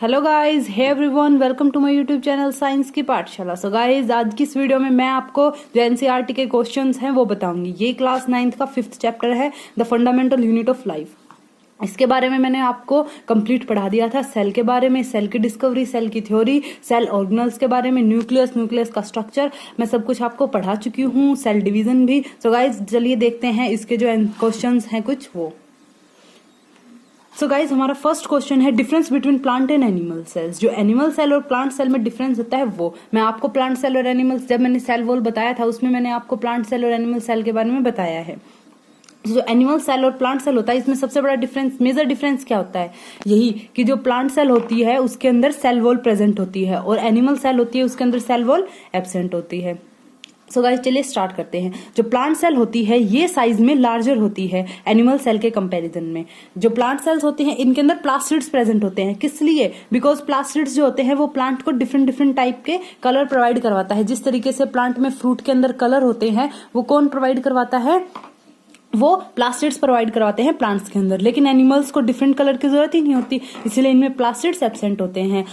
Hello guys, hey everyone, welcome to my YouTube channel science की पाठशाला। So guys, आज की इस वीडियो में मैं आपको जो एनसीईआरटी के क्वेश्चंस हैं वो बताऊंगी। ये क्लास 9th का 5th चैप्टर है, the fundamental unit of life. इसके बारे में मैंने आपको कंप्लीट पढ़ा दिया था। सेल के बारे में, सेल की डिस्कवरी, सेल की थ्योरी, सेल ऑर्गेनल्स के बारे में, न्यूक्लियस का स्ट्रक्चर, मैं सब कुछ आपको पढ़ा चुकी हूँ, सेल डिवीजन भी। सो गाइज, चलिए देखते हैं इसके जो क्वेश्चंस हैं कुछ वो। सो गाइज, हमारा फर्स्ट क्वेश्चन है difference between plant and animal cells. जो एनिमल सेल और प्लांट सेल में डिफरेंस होता है वो मैं आपको प्लांट सेल और एनिमल, जब मैंने सेल वॉल बताया था उसमें मैंने आपको प्लांट सेल और एनिमल सेल के बारे में बताया है। जो एनिमल सेल और प्लांट सेल होता है इसमें सबसे बड़ा डिफरेंस, मेजर डिफरेंस क्या होता है? यही कि जो प्लांट सेल होती है उसके अंदर सेल वॉल प्रेजेंट होती है और एनिमल सेल होती है उसके अंदर सेल वॉल एब्सेंट होती है। सो गाइस, चलिए स्टार्ट करते हैं। जो प्लांट सेल होती है ये साइज में लार्जर होती है एनिमल सेल के कंपैरिजन में। जो प्लांट सेल्स होते हैं इनके अंदर प्लास्टिड्स प्रेजेंट होते हैं। किस लिए? बिकॉज प्लास्टिड्स जो होते हैं वो प्लांट को डिफरेंट टाइप के कलर प्रोवाइड करवाता है। जिस तरीके से प्लांट में फ्रूट के अंदर कलर होते हैं वो कौन प्रोवाइड करवाता है? वो प्लास्टिड्स प्रोवाइड करवाते हैं प्लांट्स के अंदर। लेकिन एनिमल्स को डिफरेंट कलर की जरूरत ही नहीं होती, इसीलिए इनमें प्लास्टिड्स एब्सेंट होते हैं।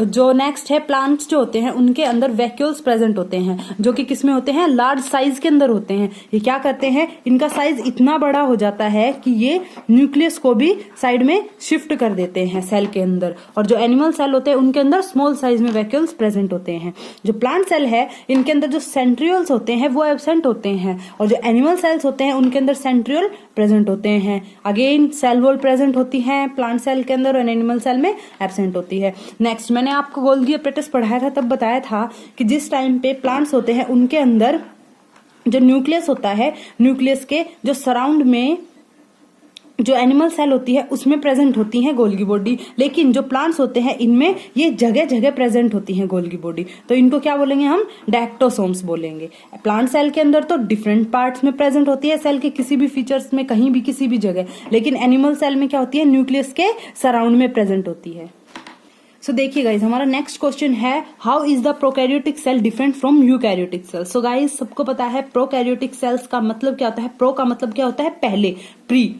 जो नेक्स्ट है, प्लांट्स जो होते हैं उनके अंदर वैक्यूल्स प्रेजेंट होते हैं जो कि किसमें होते हैं? लार्ज साइज के अंदर होते हैं। ये क्या करते हैं? इनका साइज इतना बड़ा हो जाता है कि ये न्यूक्लियस को भी साइड में शिफ्ट कर देते हैं सेल के अंदर। और जो एनिमल सेल होते हैं उनके अंदर स्मॉल साइज में वैक्यूल्स प्रेजेंट होते हैं। जो प्लांट सेल है इनके अंदर जो सेंट्रियोल्स होते हैं वो एब्सेंट होते हैं और जो एनिमल सेल्स होते हैं उनके अंदर सेंट्रियोल प्रेजेंट होते हैं। अगेन सेल वॉल प्रेजेंट होती है प्लांट सेल के अंदर और एनिमल सेल में एब्सेंट होती है। नेक्स्ट, मैंने आपको गोल्गी अपरेटस पढ़ाया था, तब बताया था कि जिस टाइम पे प्लांट्स होते हैं उनके अंदर जो न्यूक्लियस होता है, न्यूक्लियस के जो सराउंड में जो एनिमल सेल होती है उसमें प्रेजेंट होती है गोल्गी बॉडी। लेकिन जो प्लांट्स होते हैं इनमें ये जगह जगह प्रेजेंट होती है गोल्गी बॉडी। तो इनको क्या बोलेंगे हम? डायक्टोसोम्स बोलेंगे। प्लांट सेल के अंदर तो डिफरेंट पार्ट्स में प्रेजेंट होती है सेल के किसी भी फीचर्स में, कहीं भी किसी भी जगह। लेकिन एनिमल सेल में क्या होती है? न्यूक्लियस के सराउंड में प्रेजेंट होती है। सो देखिए गाइज, हमारा नेक्स्ट क्वेश्चन है how is the prokaryotic cell different from eukaryotic cell. So guys, सबको पता है प्रोकैरियोटिक सेल्स का मतलब क्या होता है। प्रो का मतलब क्या होता है? पहले, प्री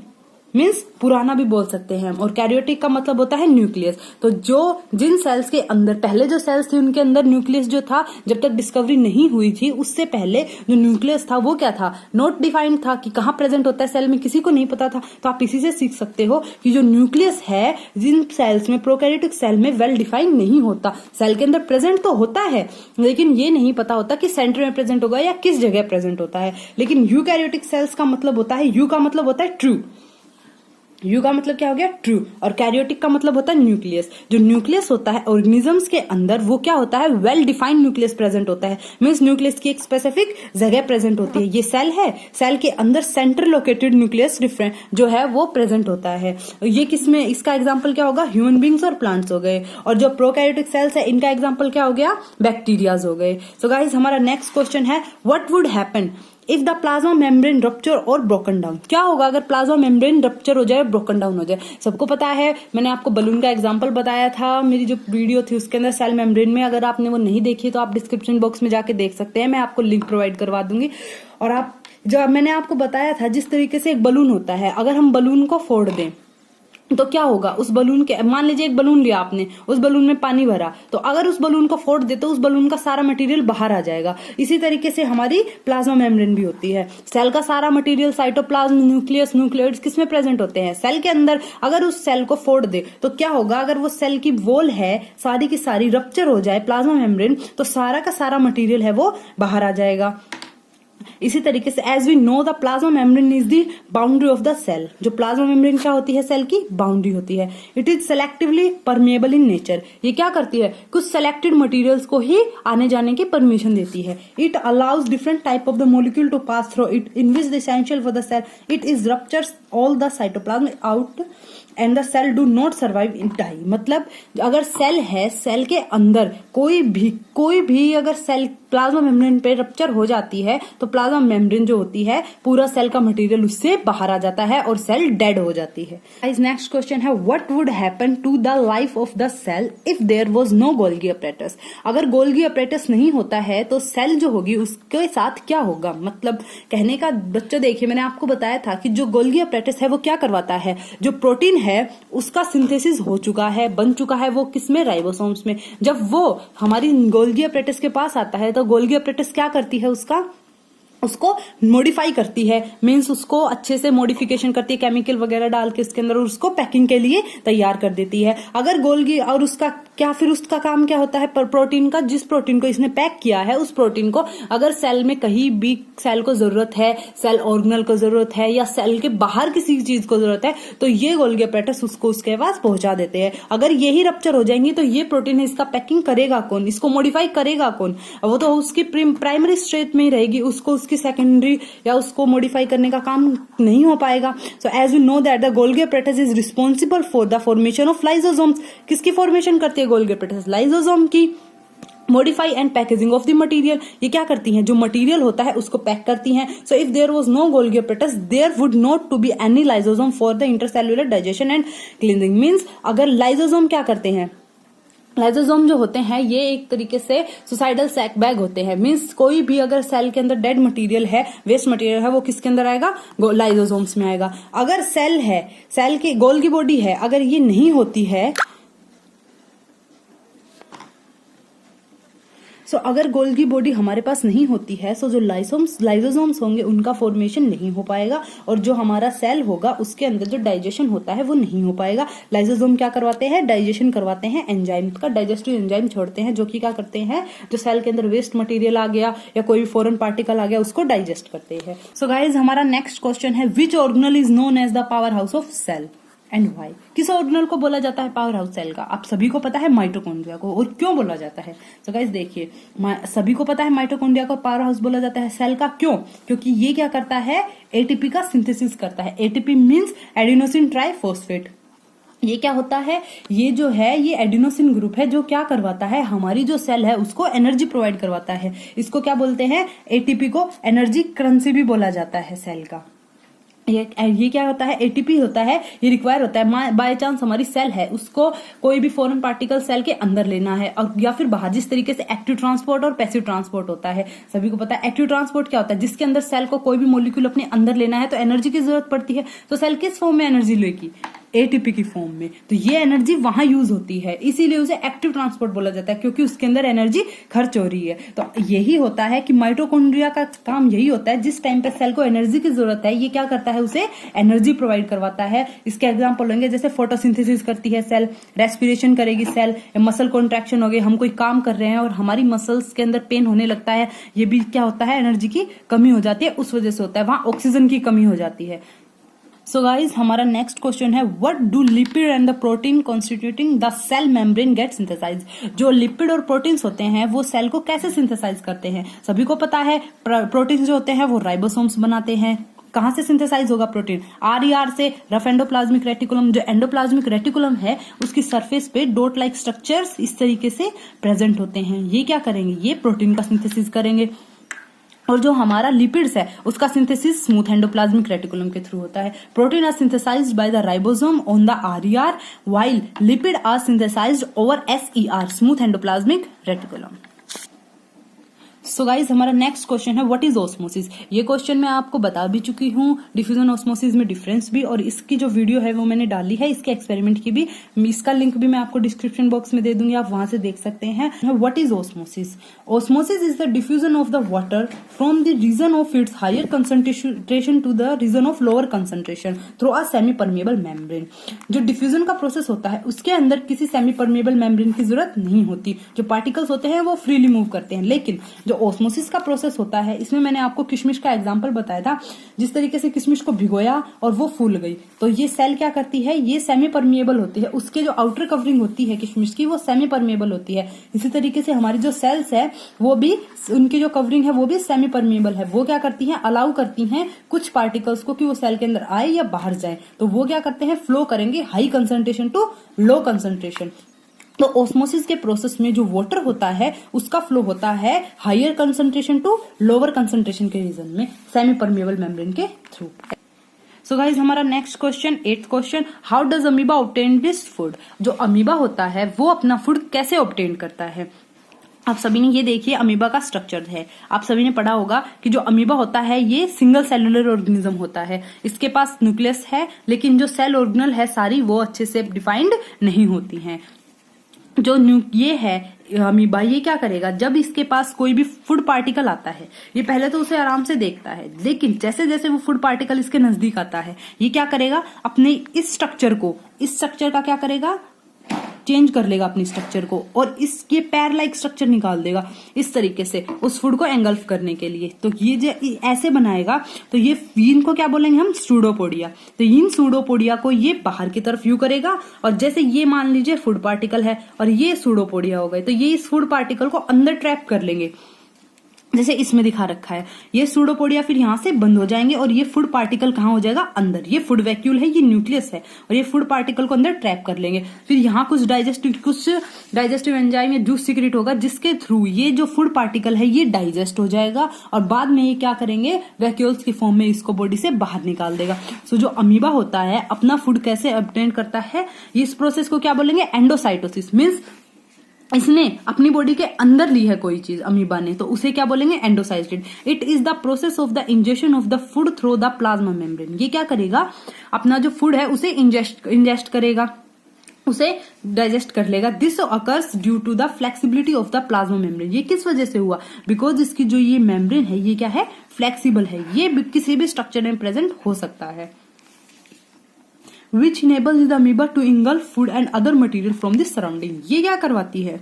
मीन्स पुराना भी बोल सकते हैं, और कैरियोटिक का मतलब होता है न्यूक्लियस। तो जिन सेल्स के अंदर पहले जो सेल्स थे उनके अंदर न्यूक्लियस जो था, जब तक डिस्कवरी नहीं हुई थी उससे पहले जो न्यूक्लियस था वो क्या था? नॉट डिफाइंड था कि कहाँ प्रेजेंट होता है सेल में, किसी को नहीं पता था। तो आप इसी से सीख सकते हो कि जो न्यूक्लियस है जिन सेल्स में, प्रोकैरियोटिक सेल में वेल डिफाइंड नहीं होता। सेल के अंदर प्रेजेंट तो होता है लेकिन ये नहीं पता होता कि सेंटर में प्रेजेंट होगा या किस जगह प्रेजेंट होता है। लेकिन यूकैरियोटिक सेल्स का मतलब होता है, यू का मतलब होता है ट्रू, यू का मतलब क्या हो गया? ट्रू। और कैरियोटिक का मतलब होता है न्यूक्लियस। जो न्यूक्लियस होता है ऑर्गेनिजम्स के अंदर वो क्या होता है? वेल डिफाइंड न्यूक्लियस प्रेजेंट होता है। मींस न्यूक्लियस की एक स्पेसिफिक जगह प्रेजेंट होती है। ये सेल है, सेल के अंदर सेंटर लोकेटेड न्यूक्लियस डिफरेंट जो है वो प्रेजेंट होता है। ये किसमें? इसका एग्जाम्पल क्या होगा? ह्यूमन बींग्स और प्लांट्स हो गए। और जो प्रोकैरियोटिक सेल्स है इनका एग्जाम्पल क्या हो गया? बैक्टीरियाज हो गए। सो गाइज, हमारा नेक्स्ट क्वेश्चन है what would happen if the plasma membrane rupture और ब्रोकन डाउन। क्या होगा अगर प्लाज्मा मेम्ब्रेन रप्चर हो जाए, ब्रोकन डाउन हो जाए? सबको पता है, मैंने आपको बलून का एग्जांपल बताया था मेरी जो वीडियो थी उसके अंदर सेल मेम्ब्रेन में। अगर आपने वो नहीं देखी तो आप डिस्क्रिप्शन बॉक्स में जाके देख सकते हैं, मैं आपको लिंक प्रोवाइड करवा दूंगी। और आप जो मैंने आपको बताया था जिस तरीके से एक बलून होता है, अगर हम बलून को फोड़ दें तो क्या होगा? उस बलून के, मान लीजिए एक बलून लिया आपने, उस बलून में पानी भरा, तो अगर उस बलून को फोड़ दे तो उस बलून का सारा मटेरियल बाहर आ जाएगा। इसी तरीके से हमारी प्लाज्मा मेम्ब्रेन भी होती है। सेल का सारा मटेरियल, साइटोप्लाज्म, न्यूक्लियस, न्यूक्लियोइड्स किसमें प्रेजेंट होते हैं? सेल के अंदर। अगर उस सेल को फोड़ दे तो क्या होगा? अगर वो सेल की वॉल है सारी की सारी रप्चर हो जाए, प्लाज्मा मेम्ब्रेन, तो सारा का सारा मटेरियल है वो बाहर आ जाएगा। इसी तरीके से as we know the plasma membrane is the boundary of the cell. जो प्लाज्मा मेम्ब्रेन क्या होती है? सेल की बाउंड्री होती है। It is selectively permeable in nature. ये क्या करती है? कुछ सेलेक्टेड मटेरियल्स को ही आने जाने की परमिशन देती है। It allows different type of the molecule to pass through it in which the essential for the cell it is ruptures all the cytoplasm out and the cell do not survive in die. मतलब अगर cell है, cell के अंदर कोई भी अगर cell plasma membrane पे rupture हो जाती है तो प्लाज्मा मेम्ब्रेन जो होती है पूरा सेल का मटेरियल उससे बाहर आ जाता है और सेल डेड हो जाती है। गाइस नेक्स्ट क्वेश्चन है what would happen to the life of the cell if there was no Golgi apparatus. अगर गोल्गी अपरेटस नहीं होता है तो सेल जो होगी उसके साथ क्या होगा। मतलब कहने का बच्चा देखिए मैंने आपको बताया था कि जो गोल्गी अपरेटस है वो क्या करवाता है, जो प्रोटीन है उसका सिंथेसिस हो चुका है, बन चुका है, वो किसमें, राइबोसोम्स में। जब वो हमारी गोल्गी अपरेटस के पास आता है तो गोल्गी अपरेटस क्या करती है, उसको मॉडिफाई करती है, मींस उसको अच्छे से मॉडिफिकेशन करती है केमिकल वगैरह डाल के इसके अंदर और उसको पैकिंग के लिए तैयार कर देती है। अगर गोल्गी और उसका क्या, फिर उसका काम क्या होता है, प्रोटीन का, जिस प्रोटीन को इसने पैक किया है उस प्रोटीन को अगर सेल में कहीं भी सेल को जरूरत है, सेल ऑर्गेनल को जरूरत है या सेल के बाहर किसी चीज को जरूरत है तो ये गोल्गी अपरेटस उसको उसके पास पहुंचा देते हैं। अगर यही रप्चर हो जाएंगी तो ये प्रोटीन है इसका पैकिंग करेगा कौन, इसको मॉडिफाई करेगा कौन, वो तो उसकी प्राइमरी स्टेट में ही रहेगी, उसको उसकी सेकेंडरी या उसको मॉडिफाई करने का काम नहीं हो पाएगा। So as you know that the Golgi apparatus is responsible for the formation of lysosomes. किसकी फॉर्मेशन करती है गोल्गी अपरेटस, लाइसोसोम की। Modify and packaging of the material, ये क्या करती हैं, जो मटेरियल होता है उसको पैक करती हैं। So if there was no Golgi apparatus there would not to be any lysosome for the intercellular digestion and cleansing. Means अगर लाइसोसोम क्या करते हैं, लाइसोसोम जो होते हैं ये एक तरीके से सुसाइडल सैक बैग होते हैं। मींस कोई भी अगर सेल के अंदर डेड मटेरियल है, वेस्ट मटेरियल है, वो किसके अंदर आएगा, लाइसोसोम्स में आएगा। अगर सेल है, सेल की गोल्गी बॉडी है, अगर ये नहीं होती है अगर गोल्गी बॉडी हमारे पास नहीं होती है जो लाइसोसोम्स होंगे उनका फॉर्मेशन नहीं हो पाएगा और जो हमारा सेल होगा उसके अंदर जो डाइजेशन होता है वो नहीं हो पाएगा। लाइसोसोम क्या करवाते हैं, डाइजेशन करवाते हैं, एंजाइम का डाइजेस्टिव एंजाइम छोड़ते हैं जो कि क्या करते हैं, जो सेल के अंदर वेस्ट मटेरियल आ गया या कोई भी फॉरेन पार्टिकल आ गया उसको डाइजेस्ट करते हैं। सो गाइज हमारा नेक्स्ट क्वेश्चन है which organelle is known as the power house of cell and why. किस ऑर्गेनल को बोला जाता है पावर हाउस सेल का, आप सभी को पता है माइटोकॉन्ड्रिया को। और क्यों बोला जाता है, तो गाइस देखिए सभी को पता है माइटोकॉन्ड्रिया को पावर हाउस बोला जाता है सेल का। क्यों, क्योंकि ये क्या करता है, एटीपी का सिंथेसिस करता है। ATP means adenosine triphosphate. ये क्या होता है, ये जो है ये एडिनोसिन ग्रुप है जो क्या करवाता है, हमारी जो सेल है उसको एनर्जी प्रोवाइड करवाता है। इसको क्या बोलते हैं, एटीपी को एनर्जी करेंसी भी बोला जाता है सेल का। ये क्या होता है, एटीपी होता है, ये रिक्वायर होता है। बाय चांस हमारी सेल है उसको कोई भी फॉरेन पार्टिकल सेल के अंदर लेना है और या फिर बाहर, जिस तरीके से एक्टिव ट्रांसपोर्ट और पैसिव ट्रांसपोर्ट होता है। सभी को पता है एक्टिव ट्रांसपोर्ट क्या होता है, जिसके अंदर सेल को कोई भी मॉलिक्यूल अपने अंदर लेना है तो एनर्जी की जरूरत पड़ती है। तो सेल किस फॉर्म में एनर्जी लेगी, एटीपी की फॉर्म में। तो ये एनर्जी वहां यूज होती है, इसीलिए उसे एक्टिव ट्रांसपोर्ट बोला जाता है क्योंकि उसके अंदर एनर्जी खर्च हो रही है। तो यही होता है कि माइटोकॉन्ड्रिया का काम यही होता है, जिस टाइम पे सेल को एनर्जी की जरूरत है ये क्या करता है, उसे एनर्जी प्रोवाइड करवाता है। इसके एग्जांपल होंगे जैसे फोटोसिंथेसिस करती है सेल, रेस्पिरेशन करेगी सेल, मसल कॉन्ट्रैक्शन हो गई, हम कोई काम कर रहे हैं और हमारी मसल्स के अंदर पेन होने लगता है, ये भी क्या होता है, एनर्जी की कमी हो जाती है, उस वजह से होता है, वहां ऑक्सीजन की कमी हो जाती है। सो गाइज हमारा नेक्स्ट क्वेश्चन है what do lipid and the protein constituting the cell membrane get synthesize. जो लिपिड और प्रोटीन्स होते हैं वो सेल को कैसे सिंथेसाइज करते हैं, सभी को पता है प्रोटीन्स जो होते हैं वो राइबोसोम्स बनाते हैं। कहां से सिंथेसाइज होगा प्रोटीन, आरईआर से, रफ एंडोप्लाज्मिक रेटिकुलम। जो एंडोप्लाज्मिक रेटिकुलम है उसकी सरफेस पे डॉट लाइक स्ट्रक्चर्स इस तरीके से प्रेजेंट होते हैं। ये क्या करेंगे, ये प्रोटीन का सिंथेसिस करेंगे। और जो हमारा लिपिड्स है उसका सिंथेसिस स्मूथ एंडोप्लाज्मिक रेटिकुलम के थ्रू होता है। Protein are synthesized by the ribosome on the RER while lipid are synthesized over SER smooth endoplasmic reticulum. So guys हमारा नेक्स्ट क्वेश्चन है व्हाट इज ऑस्मोसिस। ये question मैं आपको बता भी चुकी हूँ, डिफ्यूजन ऑस्मोसिस में डिफरेंस भी, और इसकी जो वीडियो है वो मैंने डाली है, इसके एक्सपेरिमेंट की भी, इसका लिंक भी मैं आपको डिस्क्रिप्शन बॉक्स में दे दूंगी, आप वहां से देख सकते हैं। What is osmosis, osmosis is the diffusion of the water from the region of its higher concentration to the region of lower concentration through a semi permeable membrane. जो डिफ्यूजन का प्रोसेस होता है उसके अंदर किसी सेमी परमेबल मेम्ब्रेन की जरूरत नहीं होती, जो पार्टिकल्स होते हैं वो फ्रीली मूव करते हैं। लेकिन जो ऑस्मोसिस का प्रोसेस होता है इसमें मैंने आपको किशमिश का एग्जांपल बताया था, जिस तरीके से किशमिश को भिगोया और वो फूल गई, तो ये सेल क्या करती है, ये सेमी परमिएबल होती है, उसके जो आउटर कवरिंग होती है किशमिश की वो सेमी परमिएबल होती है। इसी तरीके से हमारी जो सेल्स है वो भी, उनकी जो कवरिंग है वो भी सेमी परमिएबल है। वो क्या करती हैं, अलाउ करती हैं कुछ पार्टिकल्स को कि वो सेल के अंदर आए या बाहर जाए। तो वो क्या करते हैं, फ्लो करेंगे high concentration to low concentration. तो ऑस्मोसिस के प्रोसेस में जो वाटर होता है उसका फ्लो होता है higher concentration to lower concentration के रीजन में सेमी परमेबल मेम्ब्रेन के थ्रू। सो गाइज हमारा next question 8th question, how does amoeba obtain this food. जो अमीबा होता है वो अपना फूड कैसे ऑब्टेन करता है। आप सभी ने ये देखिए अमीबा का स्ट्रक्चर है। आप सभी ने पढ़ा होगा कि जो अमीबा होता है ये सिंगल सेलुलर ऑर्गेनिज्म होता है। इसके पास न्यूक्लियस है लेकिन जो सेल ऑर्गेनल है सारी वो अच्छे से डिफाइंड नहीं होती हैं। जो ये है अमीबा, ये क्या करेगा, जब इसके पास कोई भी फूड पार्टिकल आता है ये पहले तो उसे आराम से देखता है, लेकिन जैसे जैसे वो फूड पार्टिकल इसके नजदीक आता है ये क्या करेगा, अपने इस स्ट्रक्चर का क्या करेगा, चेंज कर लेगा अपनी स्ट्रक्चर को और इसके पैर लाइक स्ट्रक्चर निकाल देगा इस तरीके से उस फूड को एंगल्फ करने के लिए। तो ये ऐसे बनाएगा तो ये इनको क्या बोलेंगे हम, सूडोपोडिया। तो इन सूडोपोडिया को ये बाहर की तरफ व्यू करेगा और जैसे ये मान लीजिए फूड पार्टिकल है और ये सूडोपोडिया हो गए तो ये इस फूड पार्टिकल को अंदर ट्रैप कर लेंगे जैसे इसमें दिखा रखा है। ये सूडोपोडिया फिर यहां से बंद हो जाएंगे और ये फूड पार्टिकल कहां हो जाएगा, अंदर। ये फूड वैक्यूल है, ये न्यूक्लियस है और ये फूड पार्टिकल को अंदर ट्रैप कर लेंगे। फिर यहाँ कुछ डाइजेस्टिव एंजाइम या जूस सीक्रेट होगा जिसके थ्रू ये जो फूड पार्टिकल है ये डाइजेस्ट हो जाएगा और बाद में ये क्या करेंगे, वैक्यूल्स की फॉर्म में इसको बॉडी से बाहर निकाल देगा। सो जो अमीबा होता है अपना फूड कैसे ऑब्टेन करता है, इस प्रोसेस को क्या बोलेंगे, एंडोसाइटोसिस। मीन्स इसने अपनी बॉडी के अंदर ली है कोई चीज अमीबा ने, तो उसे क्या बोलेंगे, endocytosed. It is the process of the injection of the food through the plasma membrane. ये क्या करेगा, अपना जो फूड है उसे इंजेस्ट करेगा, उसे डाइजेस्ट कर लेगा। This occurs due to the flexibility of the plasma membrane. ये किस वजह से हुआ, बिकॉज इसकी जो ये मेम्ब्रेन है ये क्या है, फ्लेक्सिबल है, ये किसी भी स्ट्रक्चर में प्रेजेंट हो सकता है। Which enables the amoeba to engulf food and other material from the surrounding। ये क्या करवाती है,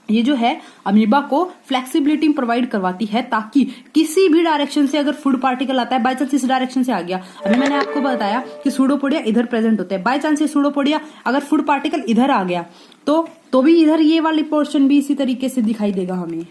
ये जो है अमीबा को फ्लेक्सिबिलिटी प्रोवाइड करवाती है ताकि किसी भी डायरेक्शन से अगर फूड पार्टिकल आता है, बाय चांस इस डायरेक्शन से आ गया, अभी मैंने आपको बताया कि सूडोपोडिया इधर प्रेजेंट होते हैं, बाय चांस ये सूडोपोडिया अगर फूड पार्टिकल इधर आ गया तो भी इधर ये वाली पोर्शन भी इसी तरीके से दिखाई देगा हमें।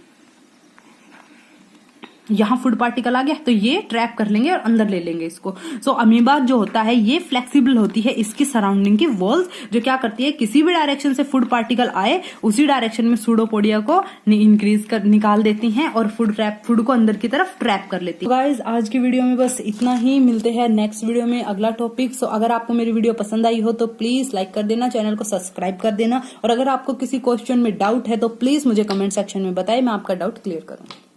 यहाँ फूड पार्टिकल आ गया तो ये ट्रैप कर लेंगे और अंदर ले लेंगे इसको। सो अमीबा जो होता है ये फ्लेक्सिबल होती है, इसकी सराउंडिंग की वॉल्स जो क्या करती है, किसी भी डायरेक्शन से फूड पार्टिकल आए उसी डायरेक्शन में सूडोपोडिया को निकाल देती हैं और फूड को अंदर की तरफ ट्रैप कर लेती है। गाइस आज की वीडियो में बस इतना ही, मिलते हैं नेक्स्ट वीडियो में अगला टॉपिक। सो अगर आपको मेरी वीडियो पसंद आई हो तो प्लीज लाइक कर देना, चैनल को सब्सक्राइब कर देना और अगर आपको किसी क्वेश्चन में डाउट है तो प्लीज मुझे कमेंट सेक्शन में बताएं, मैं आपका डाउट क्लियर करूंगी।